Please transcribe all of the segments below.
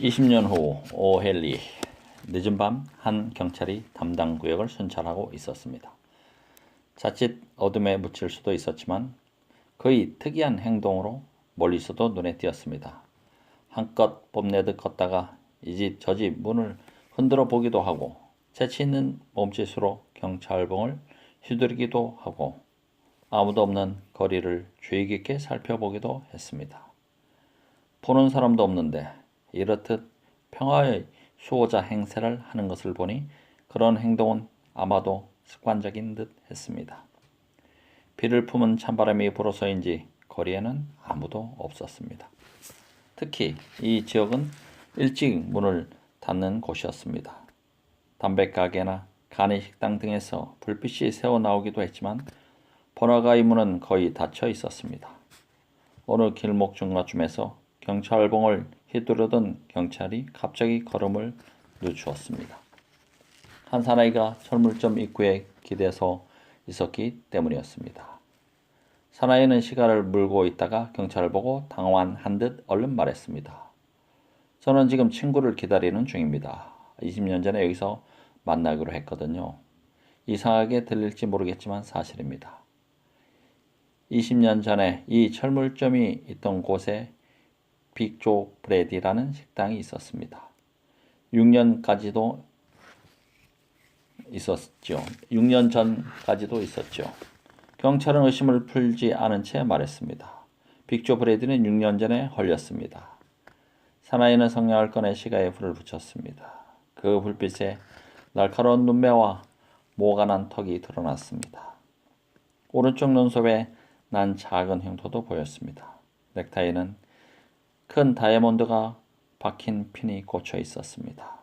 20년 후 오헨리 늦은 밤 한 경찰이 담당 구역을 순찰하고 있었습니다. 자칫 어둠에 묻힐 수도 있었지만 그의 특이한 행동으로 멀리서도 눈에 띄었습니다. 한껏 뽐내듯 걷다가 이 집 저 집 문을 흔들어 보기도 하고 재치 있는 몸짓으로 경찰봉을 휘두르기도 하고 아무도 없는 거리를 주의 깊게 살펴보기도 했습니다. 보는 사람도 없는데 이렇듯 평화의 수호자 행세를 하는 것을 보니 그런 행동은 아마도 습관적인 듯 했습니다. 비를 품은 찬바람이 불어서인지 거리에는 아무도 없었습니다. 특히 이 지역은 일찍 문을 닫는 곳이었습니다. 담배가게나 간이식당 등에서 불빛이 새어나오기도 했지만 번화가의 문은 거의 닫혀 있었습니다. 어느 길목 중간쯤에서 경찰봉을 휘두르던 경찰이 갑자기 걸음을 늦추었습니다. 한 사나이가 철물점 입구에 기대서 있었기 때문이었습니다. 사나이는 시간을 물고 있다가 경찰을 보고 당황한 듯 얼른 말했습니다. 저는 지금 친구를 기다리는 중입니다. 20년 전에 여기서 만나기로 했거든요. 이상하게 들릴지 모르겠지만 사실입니다. 20년 전에 이 철물점이 있던 곳에 빅조 브레디라는 식당이 있었습니다. 6년 전까지도 있었죠. 경찰은 의심을 풀지 않은 채 말했습니다. 빅조 브레디는 6년 전에 헐렸습니다. 사나이는 성냥을 꺼내 시가에 불을 붙였습니다. 그 불빛에 날카로운 눈매와 모가 난 턱이 드러났습니다. 오른쪽 눈썹에 난 작은 흉터도 보였습니다. 넥타이는 큰 다이아몬드가 박힌 핀이 꽂혀 있었습니다.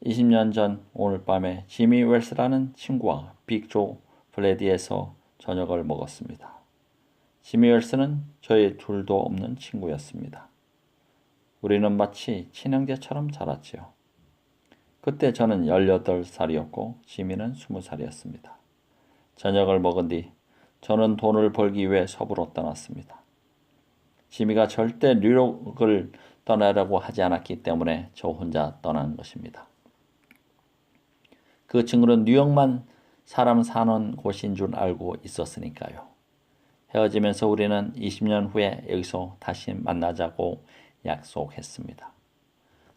20년 전 오늘 밤에 지미 웰스라는 친구와 빅조 블레디에서 저녁을 먹었습니다. 지미 웰스는 저희 둘도 없는 친구였습니다. 우리는 마치 친형제처럼 자랐지요. 그때 저는 18살이었고 지미는 20살이었습니다. 저녁을 먹은 뒤 저는 돈을 벌기 위해 서부로 떠났습니다. 지미가 절대 뉴욕을 떠나려고 하지 않았기 때문에 저 혼자 떠난 것입니다. 그 친구는 뉴욕만 사람 사는 곳인 줄 알고 있었으니까요. 헤어지면서 우리는 20년 후에 여기서 다시 만나자고 약속했습니다.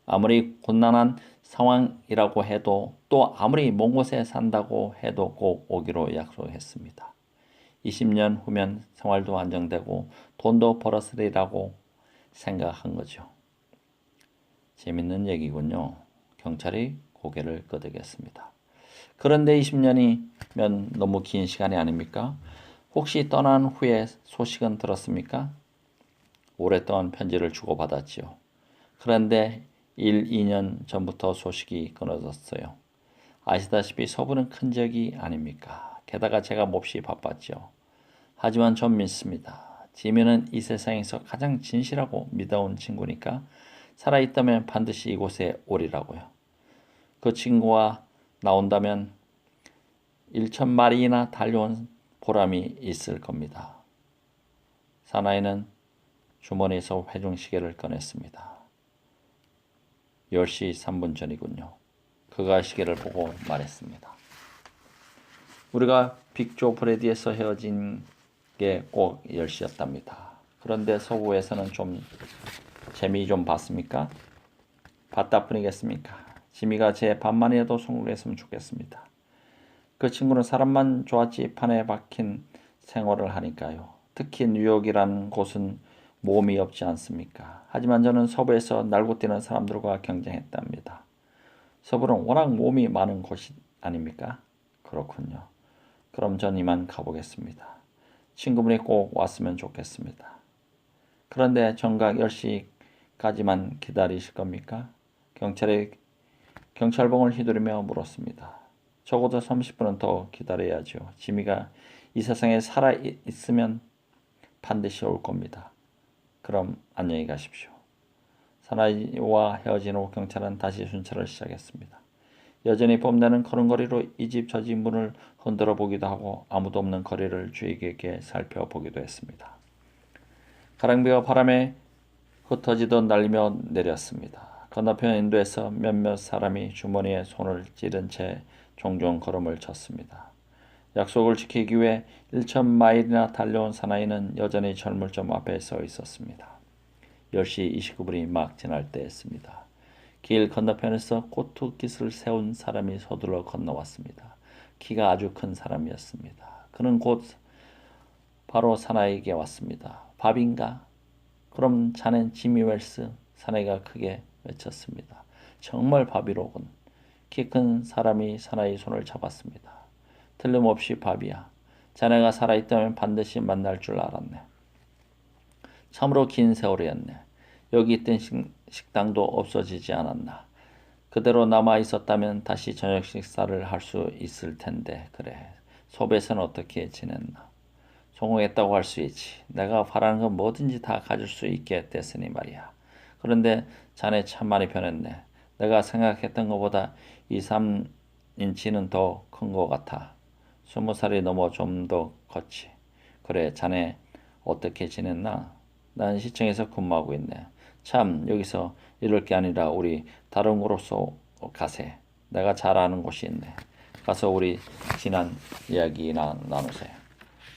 아무리 곤란한 상황이라고 해도 또 아무리 먼 곳에 산다고 해도 꼭 오기로 약속했습니다. 20년 후면 생활도 안정되고 돈도 벌었으리라고 생각한 거죠. 재밌는 얘기군요. 경찰이 고개를 끄덕였습니다. 그런데 20년이면 너무 긴 시간이 아닙니까? 혹시 떠난 후에 소식은 들었습니까? 오랫동안 편지를 주고받았지요. 그런데 1, 2년 전부터 소식이 끊어졌어요. 아시다시피 서부는 큰 지역이 아닙니까? 게다가 제가 몹시 바빴죠. 하지만 전 믿습니다. 지미는 이 세상에서 가장 진실하고 믿어온 친구니까 살아있다면 반드시 이곳에 오리라고요. 그 친구와 나온다면 1,000마리나 달려온 보람이 있을 겁니다. 사나이는 주머니에서 회중시계를 꺼냈습니다. 10시 3분 전이군요. 그가 시계를 보고 말했습니다. 우리가 빅조 브레디에서 헤어진 게 꼭 10시였답니다. 그런데 서부에서는 재미 좀 봤습니까? 봤다 뿐이겠습니까? 지미가 제 반만이라도 성공했으면 좋겠습니다. 그 친구는 사람만 좋았지 판에 박힌 생활을 하니까요. 특히 뉴욕이라는 곳은 모험이 없지 않습니까? 하지만 저는 서부에서 날고 뛰는 사람들과 경쟁했답니다. 서부는 워낙 모험이 많은 곳이 아닙니까? 그렇군요. 그럼 전 이만 가보겠습니다. 친구분이 꼭 왔으면 좋겠습니다. 그런데 정각 10시까지만 기다리실 겁니까? 경찰봉을 휘두르며 물었습니다. 적어도 30분은 더 기다려야죠. 지미가 이 세상에 살아있으면 반드시 올 겁니다. 그럼 안녕히 가십시오. 사나이와 헤어진 후 경찰은 다시 순찰을 시작했습니다. 여전히 뽐내는 걸음걸이로 이 집 저 집 문을 흔들어 보기도 하고 아무도 없는 거리를 주의 깊게 살펴보기도 했습니다. 가랑비가 바람에 흩어지듯 날리며 내렸습니다. 건너편 인도에서 몇몇 사람이 주머니에 손을 찌른 채 종종 걸음을 쳤습니다. 약속을 지키기 위해 1,000마일이나 달려온 사나이는 여전히 철물점 앞에 서 있었습니다. 10시 29분이 막 지날 때였습니다. 길 건너편에서 꼬투깃을 세운 사람이 서둘러 건너왔습니다. 키가 아주 큰 사람이었습니다. 그는 곧 바로 사나이에게 왔습니다. 밥인가? 그럼 자넨 지미 웰스? 사나이가 크게 외쳤습니다. 정말 밥이로군. 키 큰 사람이 사나이 손을 잡았습니다. 틀림없이 밥이야. 자네가 살아있다면 반드시 만날 줄 알았네. 참으로 긴 세월이었네. 여기 있던 식당도 없어지지 않았나. 그대로 남아 있었다면 다시 저녁 식사를 할 수 있을 텐데. 그래. 소배에서는 어떻게 지냈나. 성공했다고 할 수 있지. 내가 바라는 건 뭐든지 다 가질 수 있게 됐으니 말이야. 그런데 자네 참 많이 변했네. 내가 생각했던 것보다 2, 3인치는 더 큰 것 같아. 20살이 넘어 좀 더 컸지. 그래, 자네 어떻게 지냈나? 난 시청에서 근무하고 있네. 참, 여기서 이럴 게 아니라 우리 다른 곳으로 가세. 내가 잘 아는 곳이 있네. 가서 우리 지난 이야기나 나누세.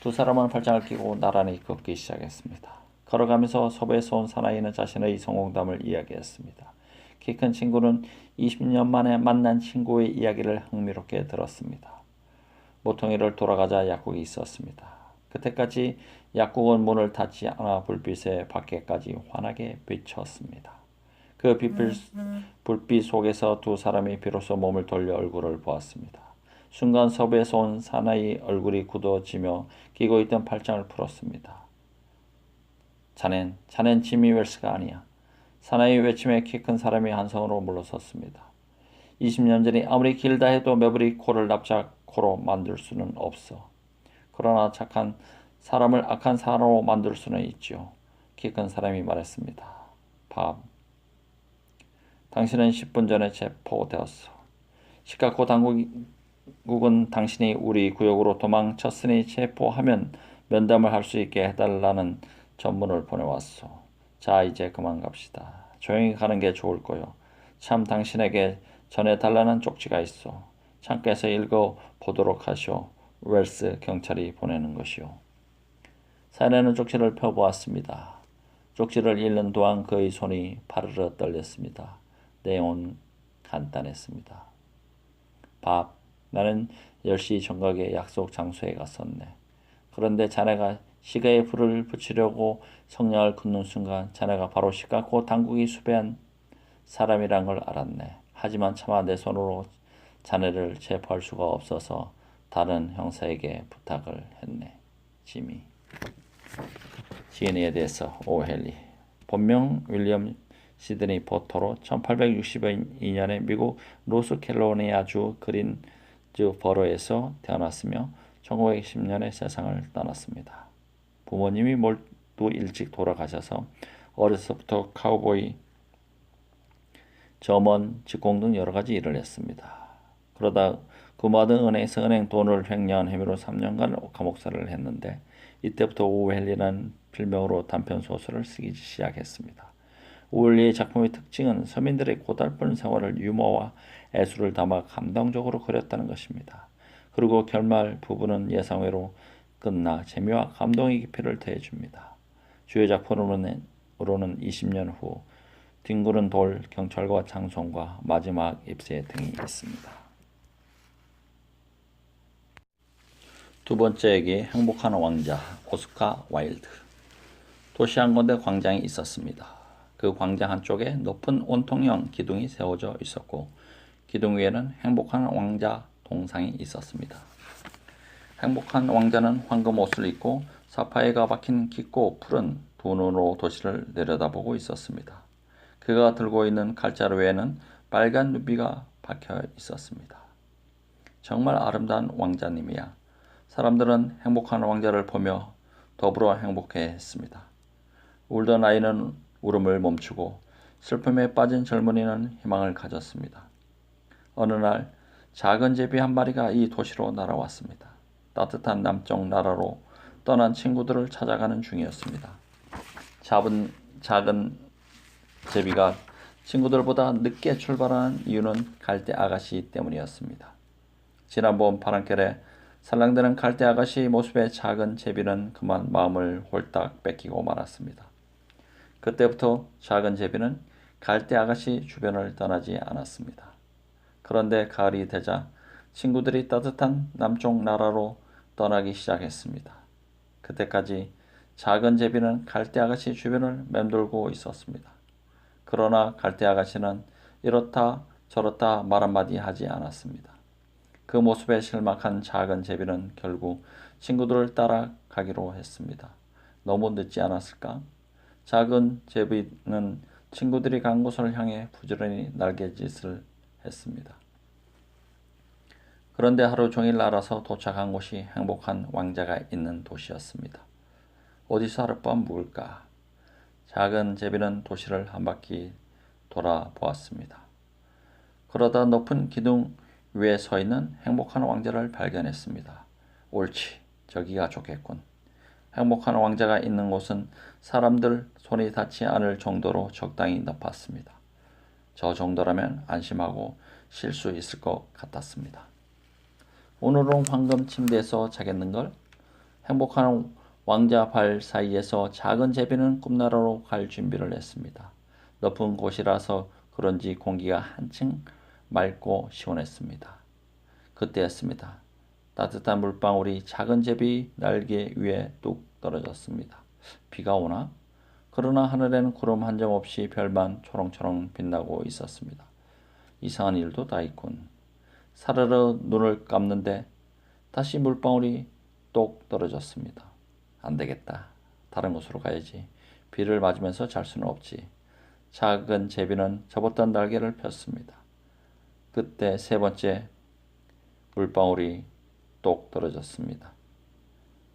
두 사람은 팔짱을 끼고 나란히 걷기 시작했습니다. 걸어가면서 서부에서 온 사나이는 자신의 성공담을 이야기했습니다. 키 큰 친구는 20년 만에 만난 친구의 이야기를 흥미롭게 들었습니다. 모퉁이를 돌아가자 약국이 있었습니다. 그때까지 약국은 문을 닫지 않아 불빛에 밖에까지 환하게 비쳤습니다. 그 불빛 속에서 두 사람이 비로소 몸을 돌려 얼굴을 보았습니다. 순간 서부에서 온 사나이 얼굴이 굳어지며 끼고 있던 팔짱을 풀었습니다. 자넨 지미 웰스가 아니야. 사나이 외침에 키 큰 사람이 한 성으로 물러섰습니다. 20년 전이 아무리 길다 해도 매부리 코를 납작 코로 만들 수는 없어. 그러나 착한 사람을 악한 사람으로 만들 수는 있죠. 키 큰 사람이 말했습니다. 밥. 당신은 10분 전에 체포되었어. 시카고 당국은 당신이 우리 구역으로 도망쳤으니 체포하면 면담을 할 수 있게 해달라는 전문을 보내왔어. 자, 이제 그만 갑시다. 조용히 가는 게 좋을 거요. 참 당신에게 전해달라는 쪽지가 있어. 창가에서 읽어보도록 하시오. 웰스 경찰이 보내는 것이오. 사내는 쪽지를 펴보았습니다. 쪽지를 읽는 동안 그의 손이 파르르 떨렸습니다. 내용은 간단했습니다. 밥, 나는 10시 정각에 약속 장소에 갔었네. 그런데 자네가 시가에 불을 붙이려고 성냥을 긋는 순간 자네가 바로 시카고 당국이 수배한 사람이란 걸 알았네. 하지만 차마 내 손으로 자네를 체포할 수가 없어서 다른 형사에게 부탁을 했네. 지미. 지인에 대해서 오헬리. 본명 윌리엄 시드니 포터로 1862년에 미국 노스캐롤라이나주 그린즈 버러에서 태어났으며 1910년에 세상을 떠났습니다. 부모님이 모두 일찍 돌아가셔서 어려서부터 카우보이, 점원, 직공 등 여러 가지 일을 했습니다. 그러다 근무하던 은행에서 은행 돈을 횡령한 혐의로 3년간 감옥살이를 했는데 이때부터 오웰리라는 필명으로 단편 소설을 쓰기 시작했습니다. 오웰리의 작품의 특징은 서민들의 고달픈 생활을 유머와 애수를 담아 감동적으로 그렸다는 것입니다. 그리고 결말 부분은 예상외로 끝나 재미와 감동의 깊이를 더해줍니다. 주요 작품으로는 20년 후, 뒹구는 돌, 경찰과 장송과 마지막 잎새 등이 있습니다. 두 번째 얘기, 행복한 왕자, 오스카 와일드. 도시 한 군데 광장이 있었습니다. 그 광장 한쪽에 높은 원통형 기둥이 세워져 있었고 기둥 위에는 행복한 왕자 동상이 있었습니다. 행복한 왕자는 황금 옷을 입고 사파이어가 박힌 깊고 푸른 두 눈으로 도시를 내려다보고 있었습니다. 그가 들고 있는 칼자루에는 빨간 루비가 박혀 있었습니다. 정말 아름다운 왕자님이야. 사람들은 행복한 왕자를 보며 더불어 행복해했습니다. 울던 아이는 울음을 멈추고 슬픔에 빠진 젊은이는 희망을 가졌습니다. 어느 날 작은 제비 한 마리가 이 도시로 날아왔습니다. 따뜻한 남쪽 나라로 떠난 친구들을 찾아가는 중이었습니다. 작은 제비가 친구들보다 늦게 출발한 이유는 갈대 아가씨 때문이었습니다. 지난번 바람결에 살랑드는 갈대 아가씨 모습에 작은 제비는 그만 마음을 홀딱 뺏기고 말았습니다. 그때부터 작은 제비는 갈대 아가씨 주변을 떠나지 않았습니다. 그런데 가을이 되자 친구들이 따뜻한 남쪽 나라로 떠나기 시작했습니다. 그때까지 작은 제비는 갈대 아가씨 주변을 맴돌고 있었습니다. 그러나 갈대 아가씨는 이렇다 저렇다 말 한마디 하지 않았습니다. 그 모습에 실망한 작은 제비는 결국 친구들을 따라가기로 했습니다. 너무 늦지 않았을까? 작은 제비는 친구들이 간 곳을 향해 부지런히 날갯짓을 했습니다. 그런데 하루 종일 날아서 도착한 곳이 행복한 왕자가 있는 도시였습니다. 어디서 하룻밤 묵을까? 작은 제비는 도시를 한 바퀴 돌아보았습니다. 그러다 높은 기둥 위에 서 있는 행복한 왕자를 발견했습니다. 옳지, 저기가 좋겠군. 행복한 왕자가 있는 곳은 사람들 손이 닿지 않을 정도로 적당히 높았습니다. 저 정도라면 안심하고 쉴 수 있을 것 같았습니다. 오늘은 황금 침대에서 자겠는걸? 행복한 왕자 발 사이에서 작은 제비는 꿈나라로 갈 준비를 했습니다. 높은 곳이라서 그런지 공기가 한층 맑고 시원했습니다. 그때였습니다. 따뜻한 물방울이 작은 제비 날개 위에 뚝 떨어졌습니다. 비가 오나? 그러나 하늘에는 구름 한 점 없이 별만 초롱초롱 빛나고 있었습니다. 이상한 일도 다 있군. 사르르 눈을 감는데 다시 물방울이 똑 떨어졌습니다. 안 되겠다. 다른 곳으로 가야지. 비를 맞으면서 잘 수는 없지. 작은 제비는 접었던 날개를 폈습니다. 그때 세 번째 물방울이 똑 떨어졌습니다.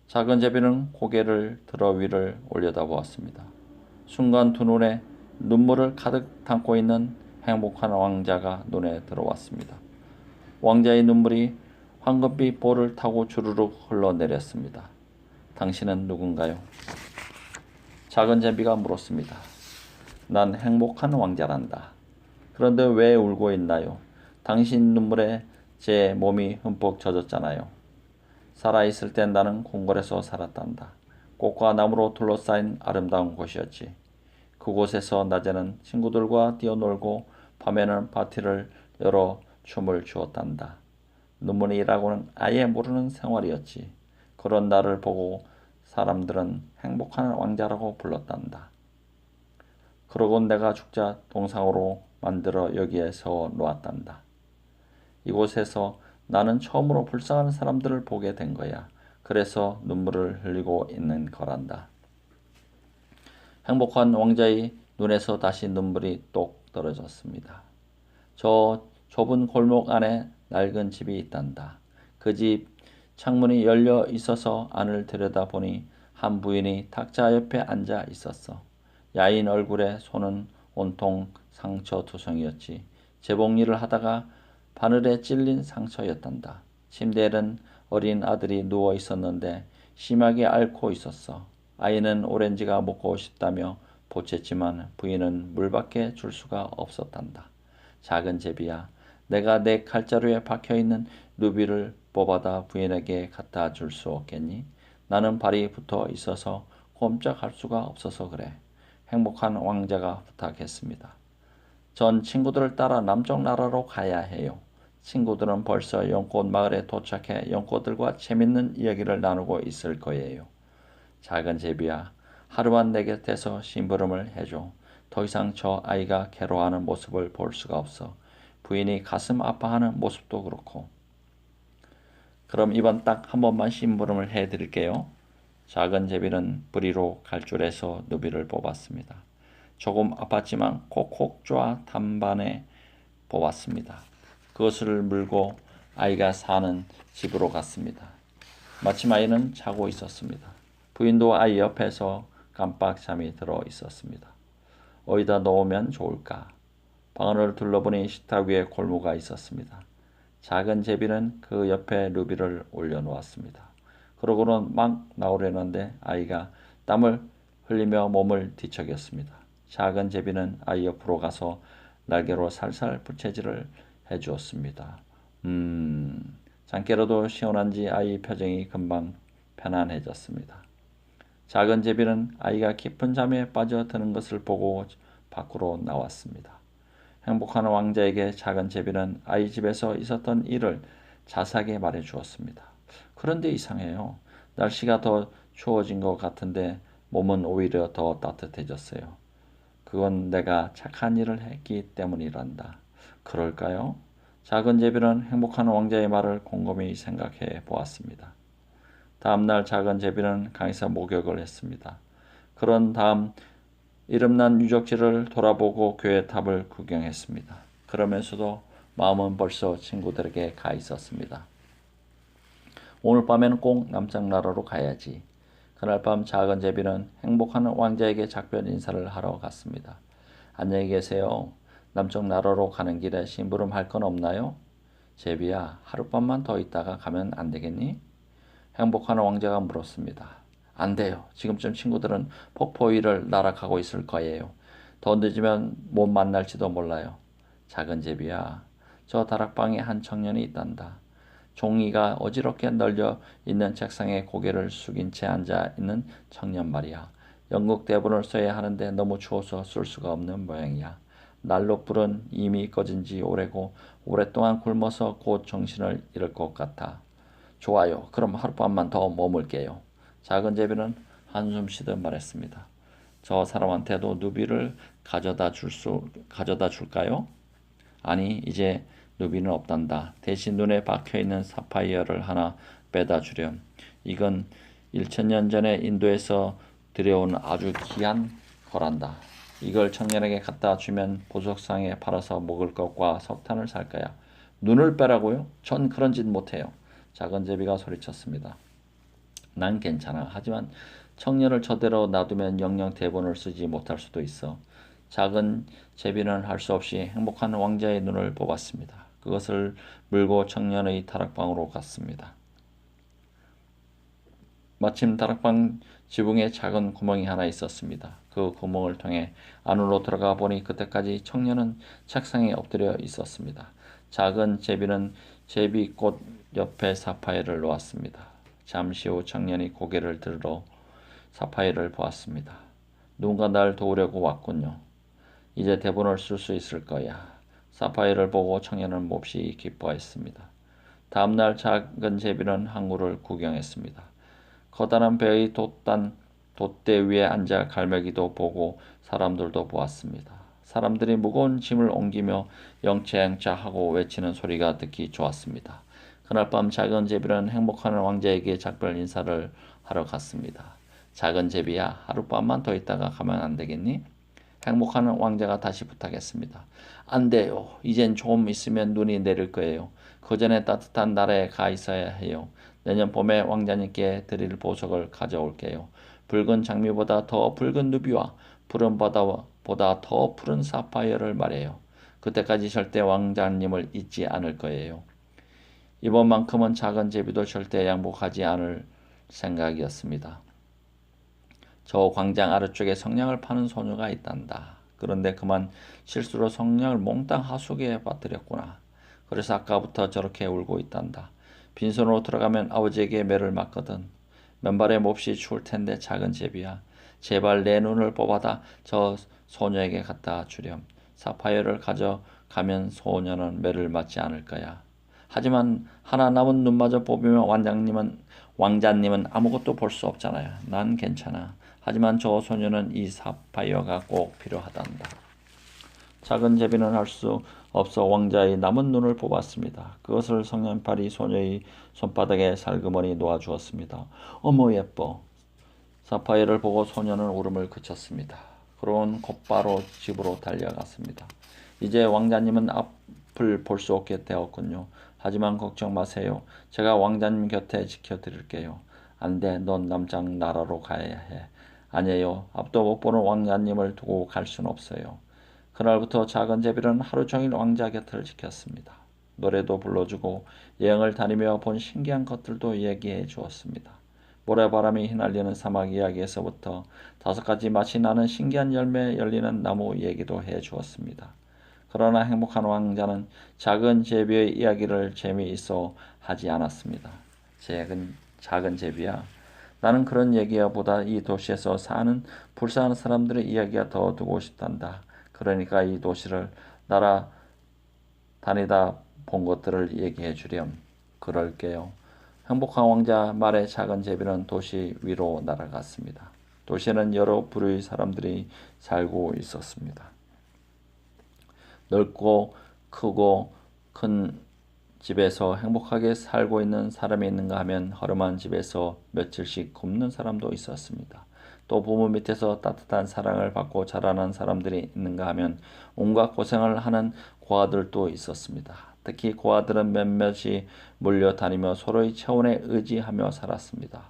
작은 제비는 고개를 들어 위를 올려다보았습니다. 순간 두 눈에 눈물을 가득 담고 있는 행복한 왕자가 눈에 들어왔습니다. 왕자의 눈물이 황금빛 볼을 타고 주르륵 흘러내렸습니다. 당신은 누군가요? 작은 제비가 물었습니다. 난 행복한 왕자란다. 그런데 왜 울고 있나요? 당신 눈물에 제 몸이 흠뻑 젖었잖아요. 살아있을 땐 나는 궁궐에서 살았단다. 꽃과 나무로 둘러싸인 아름다운 곳이었지. 그곳에서 낮에는 친구들과 뛰어놀고 밤에는 파티를 열어 춤을 추었단다. 눈물이라고는 아예 모르는 생활이었지. 그런 나를 보고 사람들은 행복한 왕자라고 불렀단다. 그러곤 내가 죽자 동상으로 만들어 여기에 세워 놓았단다. 이곳에서 나는 처음으로 불쌍한 사람들을 보게 된 거야. 그래서 눈물을 흘리고 있는 거란다. 행복한 왕자의 눈에서 다시 눈물이 똑 떨어졌습니다. 저 좁은 골목 안에 낡은 집이 있단다. 그 집 창문이 열려 있어서 안을 들여다보니 한 부인이 탁자 옆에 앉아 있었어. 야인 얼굴에 손은 온통 상처투성이었지. 재봉일을 하다가 바늘에 찔린 상처였단다. 침대에는 어린 아들이 누워 있었는데 심하게 앓고 있었어. 아이는 오렌지가 먹고 싶다며 보챘지만 부인은 물밖에 줄 수가 없었단다. 작은 제비야, 내가 내 칼자루에 박혀있는 루비를 뽑아다 부인에게 갖다 줄 수 없겠니? 나는 발이 붙어 있어서 꼼짝할 수가 없어서 그래. 행복한 왕자가 부탁했습니다. 전 친구들을 따라 남쪽 나라로 가야 해요. 친구들은 벌써 연꽃 마을에 도착해 연꽃들과 재밌는 이야기를 나누고 있을 거예요. 작은 제비야, 하루만 내 곁에서 심부름을 해줘. 더 이상 저 아이가 괴로워하는 모습을 볼 수가 없어. 부인이 가슴 아파하는 모습도 그렇고. 그럼 이번 딱 한 번만 심부름을 해드릴게요. 작은 제비는 부리로 갈줄에서 누비를 뽑았습니다. 조금 아팠지만 콕콕 쪼아 단반에 뽑았습니다. 그것을 물고 아이가 사는 집으로 갔습니다. 마침 아이는 자고 있었습니다. 부인도 아이 옆에서 깜빡 잠이 들어 있었습니다. 어디다 놓으면 좋을까? 방을 둘러보니 식탁 위에 골무가 있었습니다. 작은 제비는 그 옆에 루비를 올려놓았습니다. 그러고는 막 나오려는데 아이가 땀을 흘리며 몸을 뒤척였습니다. 작은 제비는 아이 옆으로 가서 날개로 살살 부채질을 해주었습니다. 잠깨로도 시원한지 아이 표정이 금방 편안해졌습니다. 작은 제비는 아이가 깊은 잠에 빠져드는 것을 보고 밖으로 나왔습니다. 행복한 왕자에게 작은 제비는 아이 집에서 있었던 일을 자세하게 말해 주었습니다. 그런데 이상해요. 날씨가 더 추워진 것 같은데 몸은 오히려 더 따뜻해졌어요. 그건 내가 착한 일을 했기 때문이란다. 그럴까요? 작은 제비는 행복한 왕자의 말을 곰곰이 생각해 보았습니다. 다음날 작은 제비는 강에서 목욕을 했습니다. 그런 다음 이름난 유적지를 돌아보고 교회 탑을 구경했습니다. 그러면서도 마음은 벌써 친구들에게 가 있었습니다. 오늘 밤에는 꼭 남장나라로 가야지. 그날 밤 작은 제비는 행복한 왕자에게 작별 인사를 하러 갔습니다. 안녕히 계세요. 남쪽 나라로 가는 길에 심부름할 건 없나요? 제비야, 하룻밤만 더 있다가 가면 안 되겠니? 행복한 왕자가 물었습니다. 안 돼요. 지금쯤 친구들은 폭포 위를 날아가고 있을 거예요. 더 늦으면 못 만날지도 몰라요. 작은 제비야, 저 다락방에 한 청년이 있단다. 종이가 어지럽게 널려 있는 책상에 고개를 숙인 채 앉아 있는 청년 말이야. 영국 대본을 써야 하는데 너무 추워서 쓸 수가 없는 모양이야. 난로불은 이미 꺼진 지 오래고 오랫동안 굶어서 곧 정신을 잃을 것 같아. 좋아요. 그럼 하룻밤만 더 머물게요. 작은 제비는 한숨 쉬듯 말했습니다. 저 사람한테도 누비를 가져다 줄까요? 아니, 이제 누비는 없단다. 대신 눈에 박혀있는 사파이어를 하나 빼다 주렴. 이건 1000년 전에 인도에서 들여온 아주 귀한 거란다. 이걸 청년에게 갖다 주면 보석상에 팔아서 먹을 것과 석탄을 살 거야. 눈을 빼라고요? 전 그런 짓 못해요. 작은 제비가 소리쳤습니다. 난 괜찮아. 하지만 청년을 저대로 놔두면 영영 대본을 쓰지 못할 수도 있어. 작은 제비는 할 수 없이 행복한 왕자의 눈을 뽑았습니다. 그것을 물고 청년의 다락방으로 갔습니다. 마침 다락방 지붕에 작은 구멍이 하나 있었습니다. 그 구멍을 통해 안으로 들어가 보니 그때까지 청년은 책상에 엎드려 있었습니다. 작은 제비는 제비꽃 옆에 사파이어를 놓았습니다. 잠시 후 청년이 고개를 들어 사파이어를 보았습니다. 누군가 날 도우려고 왔군요. 이제 대본을 쓸 수 있을 거야. 사파이어를 보고 청년은 몹시 기뻐했습니다. 다음날 작은 제비는 항구를 구경했습니다. 커다란 배의 돛대 위에 앉아 갈매기도 보고 사람들도 보았습니다. 사람들이 무거운 짐을 옮기며 영차영차 하고 외치는 소리가 듣기 좋았습니다. 그날 밤 작은 제비는 행복한 왕자에게 작별 인사를 하러 갔습니다. 작은 제비야, 하룻밤만 더 있다가 가면 안 되겠니? 행복한 왕자가 다시 부탁했습니다. 안 돼요. 이젠 좀 있으면 눈이 내릴 거예요. 그 전에 따뜻한 나라에 가 있어야 해요. 내년 봄에 왕자님께 드릴 보석을 가져올게요. 붉은 장미보다 더 붉은 누비와 푸른 바다보다 더 푸른 사파이어를 말해요. 그때까지 절대 왕자님을 잊지 않을 거예요. 이번만큼은 작은 제비도 절대 양보하지 않을 생각이었습니다. 저 광장 아래쪽에 성냥을 파는 소녀가 있단다. 그런데 그만 실수로 성냥을 몽땅 하수구에 빠뜨렸구나. 그래서 아까부터 저렇게 울고 있단다. 빈손으로 들어가면 아버지에게 매를 맞거든. 맨발에 몹시 추울 텐데 작은 제비야. 제발 내 눈을 뽑아다 저 소녀에게 갖다 주렴. 사파이어를 가져가면 소녀는 매를 맞지 않을 거야. 하지만 하나 남은 눈마저 뽑으면 왕자님은 아무것도 볼 수 없잖아요. 난 괜찮아. 하지만 저 소녀는 이 사파이어가 꼭 필요하단다. 작은 제비는 할 수 없어 왕자의 남은 눈을 뽑았습니다. 그것을 성냥팔이 소녀의 손바닥에 살그머니 놓아주었습니다. 어머 예뻐. 사파이어를 보고 소녀는 울음을 그쳤습니다. 그러곤 곧바로 집으로 달려갔습니다. 이제 왕자님은 앞을 볼 수 없게 되었군요. 하지만 걱정 마세요. 제가 왕자님 곁에 지켜드릴게요. 안 돼. 넌 남장 나라로 가야 해. 아니에요. 앞도 못 보는 왕자님을 두고 갈 순 없어요. 그날부터 작은 제비는 하루 종일 왕자 곁을 지켰습니다. 노래도 불러주고 여행을 다니며 본 신기한 것들도 얘기해 주었습니다. 모래바람이 휘날리는 사막 이야기에서부터 5가지 맛이 나는 신기한 열매 열리는 나무 얘기도 해 주었습니다. 그러나 행복한 왕자는 작은 제비의 이야기를 재미있어 하지 않았습니다. 작은 제비야. 나는 그런 얘기야보다 이 도시에서 사는 불쌍한 사람들의 이야기가 더 듣고 싶단다. 그러니까 이 도시를 날아다니다 본 것들을 얘기해 주렴. 그럴게요. 행복한 왕자 말에 작은 제비는 도시 위로 날아갔습니다. 도시에는 여러 부류의 사람들이 살고 있었습니다. 넓고 크고 큰 집에서 행복하게 살고 있는 사람이 있는가 하면 허름한 집에서 며칠씩 굶는 사람도 있었습니다. 또 부모 밑에서 따뜻한 사랑을 받고 자라는 사람들이 있는가 하면 온갖 고생을 하는 고아들도 있었습니다. 특히 고아들은 몇몇이 몰려다니며 서로의 체온에 의지하며 살았습니다.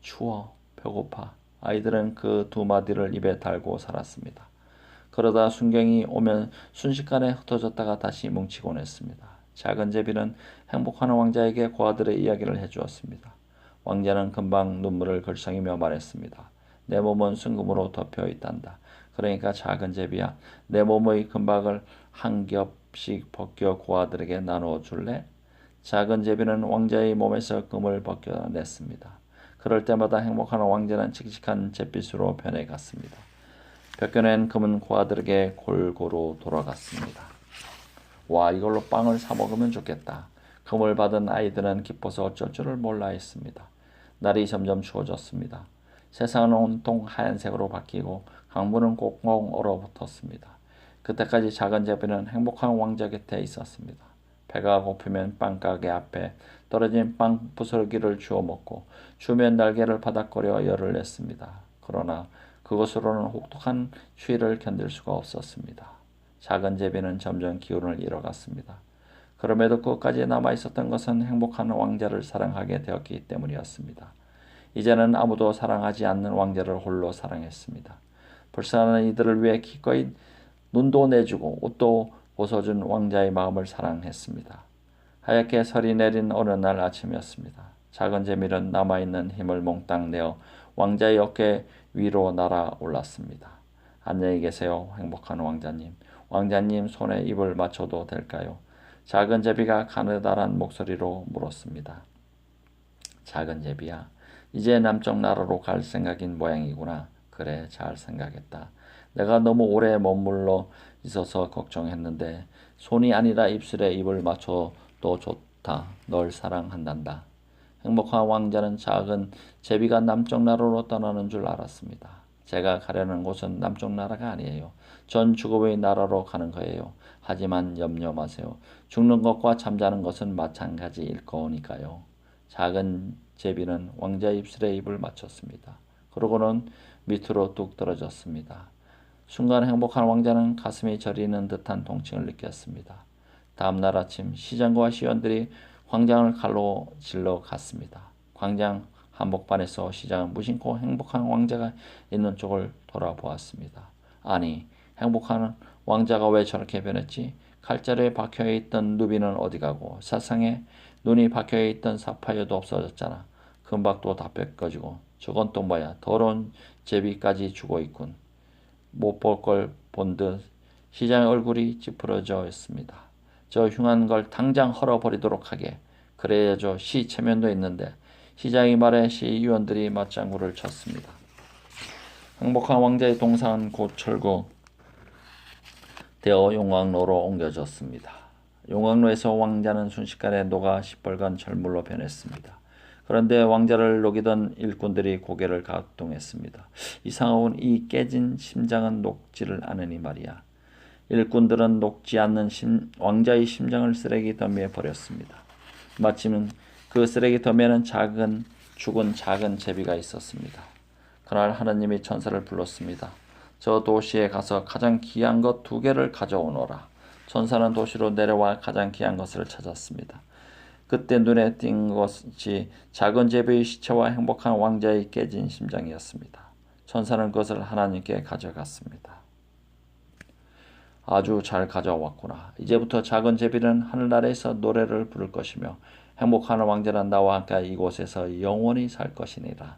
추워, 배고파. 아이들은 그 두 마디를 입에 달고 살았습니다. 그러다 순경이 오면 순식간에 흩어졌다가 다시 뭉치곤 했습니다. 작은 제비는 행복한 왕자에게 고아들의 이야기를 해주었습니다. 왕자는 금방 눈물을 글썽이며 말했습니다. 내 몸은 순금으로 덮여 있단다. 그러니까 작은 제비야, 내 몸의 금박을 한 겹씩 벗겨 고아들에게 나누어 줄래? 작은 제비는 왕자의 몸에서 금을 벗겨냈습니다. 그럴 때마다 행복한 왕자는 칙칙한 잿빛으로 변해갔습니다. 벗겨낸 금은 고아들에게 골고루 돌아갔습니다. 와, 이걸로 빵을 사 먹으면 좋겠다. 금을 받은 아이들은 기뻐서 어쩔 줄을 몰라 했습니다. 날이 점점 추워졌습니다. 세상은 온통 하얀색으로 바뀌고 강물은 꽁꽁 얼어붙었습니다. 그때까지 작은 제비는 행복한 왕자 곁에 있었습니다. 배가 고프면 빵가게 앞에 떨어진 빵 부스러기를 주워 먹고 추우면 날개를 바닥거려 열을 냈습니다. 그러나 그것으로는 혹독한 추위를 견딜 수가 없었습니다. 작은 제비는 점점 기운을 잃어갔습니다. 그럼에도 끝까지 남아있었던 것은 행복한 왕자를 사랑하게 되었기 때문이었습니다. 이제는 아무도 사랑하지 않는 왕자를 홀로 사랑했습니다. 불쌍한 이들을 위해 기꺼이 눈도 내주고 옷도 벗어준 왕자의 마음을 사랑했습니다. 하얗게 설이 내린 어느 날 아침이었습니다. 작은 제비는 남아있는 힘을 몽땅 내어 왕자의 어깨 위로 날아올랐습니다. 안녕히 계세요, 행복한 왕자님. 왕자님 손에 입을 맞춰도 될까요? 작은 제비가 가느다란 목소리로 물었습니다. 작은 제비야, 이제 남쪽 나라로 갈 생각인 모양이구나. 그래, 잘 생각했다. 내가 너무 오래 머물러 있어서 걱정했는데 손이 아니라 입술에 입을 맞춰도 좋다. 널 사랑한단다. 행복한 왕자는 작은 제비가 남쪽 나라로 떠나는 줄 알았습니다. 제가 가려는 곳은 남쪽 나라가 아니에요. 전 죽음의 나라로 가는 거예요. 하지만 염려 마세요. 죽는 것과 잠자는 것은 마찬가지일 거니까요. 작은 제비는 왕자의 입술에 입을 맞췄습니다. 그러고는 밑으로 뚝 떨어졌습니다. 순간 행복한 왕자는 가슴이 저리는 듯한 통증을 느꼈습니다. 다음 날 아침 시장과 시원들이 광장을 칼로 질러 갔습니다. 광장 한복판에서 시장은 무심코 행복한 왕자가 있는 쪽을 돌아보았습니다. 아니, 행복한 왕자가 왜 저렇게 변했지? 칼자루에 박혀있던 누비는 어디 가고 사상에 눈이 박혀있던 사파이어도 없어졌잖아. 금박도 다 뺏겨지고 저건 또 뭐야? 더러운 제비까지 죽어있군. 못 볼 걸 본 듯 시장의 얼굴이 찌푸러져 있습니다. 저 흉한 걸 당장 헐어버리도록 하게. 그래야죠. 시 체면도 있는데. 시장의 말에 시의원들이 맞장구를 쳤습니다. 행복한 왕자의 동상은 곧 철거되어 용광로로 옮겨졌습니다. 용광로에서 왕자는 순식간에 녹아 시뻘건 철물로 변했습니다. 그런데 왕자를 녹이던 일꾼들이 고개를 가동했습니다. 이상하군, 이 깨진 심장은 녹지를 않으니 말이야. 일꾼들은 녹지 않는 왕자의 심장을 쓰레기 더미에 버렸습니다. 마침 그 쓰레기 더미에는 죽은 작은 제비가 있었습니다. 그날 하느님이 천사를 불렀습니다. 저 도시에 가서 가장 귀한 것 2개를 가져오너라. 천사는 도시로 내려와 가장 귀한 것을 찾았습니다. 그때 눈에 띈 것이 작은 제비의 시체와 행복한 왕자의 깨진 심장이었습니다. 천사는 그것을 하나님께 가져갔습니다. 아주 잘 가져왔구나. 이제부터 작은 제비는 하늘나라에서 노래를 부를 것이며 행복하는 왕자는 나와 함께 이곳에서 영원히 살 것이니라.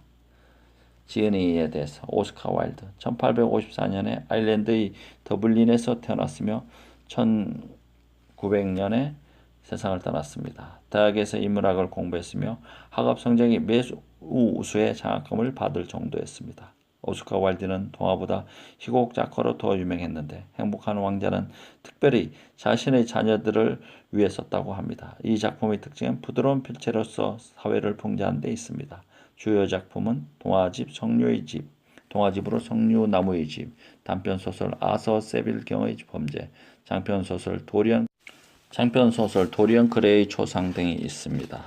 지은이에 대해서 오스카 와일드 1854년에 아일랜드의 더블린에서 태어났으며 1900년에 세상을 떠났습니다. 대학에서 인문학을 공부했으며 학업 성적이 매우 우수의 장학금을 받을 정도였습니다. 오스카 와일드는 동화보다 희곡 작가로 더 유명했는데 행복한 왕자는 특별히 자신의 자녀들을 위해 썼다고 합니다. 이 작품의 특징은 부드러운 필체로서 사회를 풍자하는 데 있습니다. 주요 작품은 동화집 성류의 집, 동화집으로 성류나무의 집, 단편소설 아서 세빌 경의 범죄, 장편소설 도리언 그레이의 초상 등이 있습니다.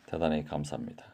대단히 감사합니다.